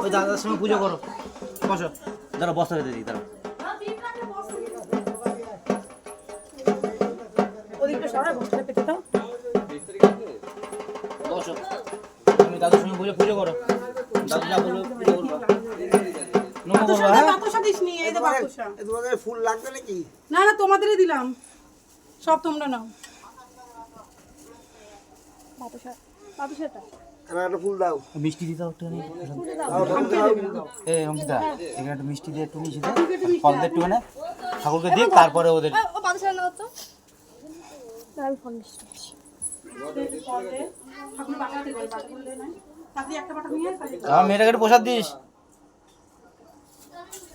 ওই দাদার সঙ্গে পুজো করো, বসো। দাঁড়া বস্তা রেখে দিই, দাঁড়া। বসো, তুমি দাদার সঙ্গে পুজো করো। দাদু যা বললো পুজো করবো। নমো করবো। হ্যাঁ বাতাসা দিসনি, এই যে বাতাসা। তোমাদের ফুল লাগবে নাকি? না না, তোমাদেরই দিলাম, সব তোমরা নাও। বাতাসা, বাতাসাটা একটা ফুল দাও। মিষ্টি দিতে একটু এই অঙ্কিতা, এখানে একটু মিষ্টি দিয়ে একটু মিশিয়ে দে, ফল দিয়ে একটু ঠাকুরকে দিই, তারপরে ওদের ও বাতাসা নাও তো। আমি ফোন দিচ্ছি। আমার মেয়েটাকে একটু প্রসাদ দিস।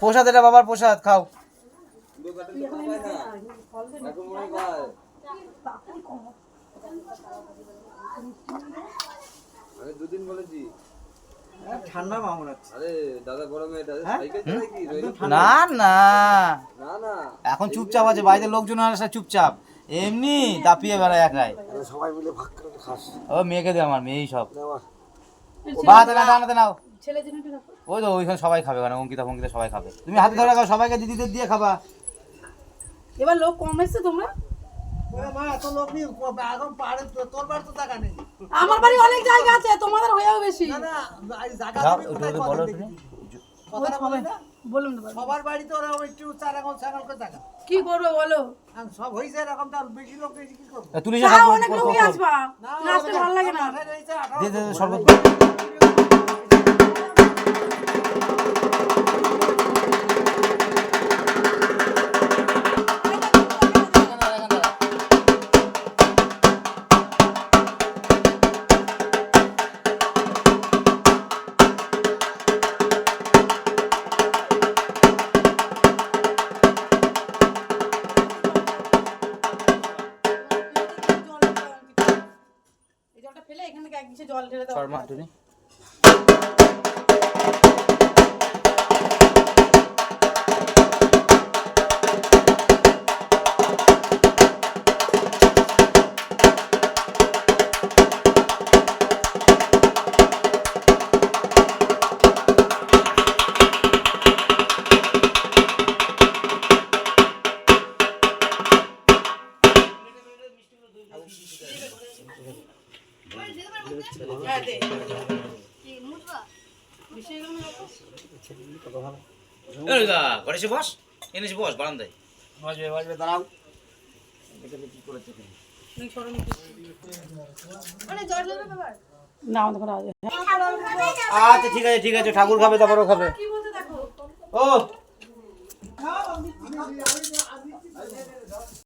প্রসাদ, এটা বাবার প্রসাদ, খাও। আমি দুদিন বলেছি ঠান্ডা মামুন আছে। আরে দাদা গরমে সাইকেল চালায় কি না না, না না এখন চুপচাপ আছে, বাড়িতে লোকজন আসে চুপচাপ, এমনি দাপিয়ে বেড়ায় একাই। সবাই মিলে ভাগ করে খাস। ও মেয়েকে দে, আমার মেয়েই সব। দেওয়া বাদ না টানাতে নাও। ছেলে জন্য রাখো। ওই তো ওইখানে সবাই খাবে, মানে অঙ্কিতা ফঙ্কিতা সবাই খাবে। তুমি হাতে ধরে রাখো, সবাইকে দিদিদের দিয়ে খাবা। এবার লোক কম এসছে তোমরা। মা এত লোক নেই, এখন পাড়ে তোর বাড়ি তো টাকা নেই। আমার বাড়ি অনেক জায়গা আছে, তোমাদের হয়েও বেশি। না না, জায়গা যাও, তুমি একটু কোথায় ওদের কথা বলো দেখি? একটু। কথাটা বলি না? বলুন তো বলো। সবার বাড়িতে ওরা একটু 4 আঙুল 6 আঙুল করে টাকা। কি করবো বলো? আর সব হইছে এরকম, তার বেশি লোক বেশি কি করবো? তুলিস তাও অনেক লোকই আসবা, নাচতে ভালো লাগে না। দে দে শরবত। এই জলটা ফেলে এখান থেকে এক গিসে জল ঢেলে দাও। শর্মা তুমি হ্যাঁ দে। কি মুটবা? বিষয়গুলো রাখো। এই দা ঘরে এসে বস, এনেছি বস বারান্দায়। বসবে বসবে, দাঁড়াও। তুমি সরো নি। মানে জল ঢেলে বাবা। না আমাদের ঘরে আছে। আচ্ছা ঠিক আছে ঠিক আছে, ঠাকুর খাবে তারপরও খাবে। কি বলতে দেখো। ও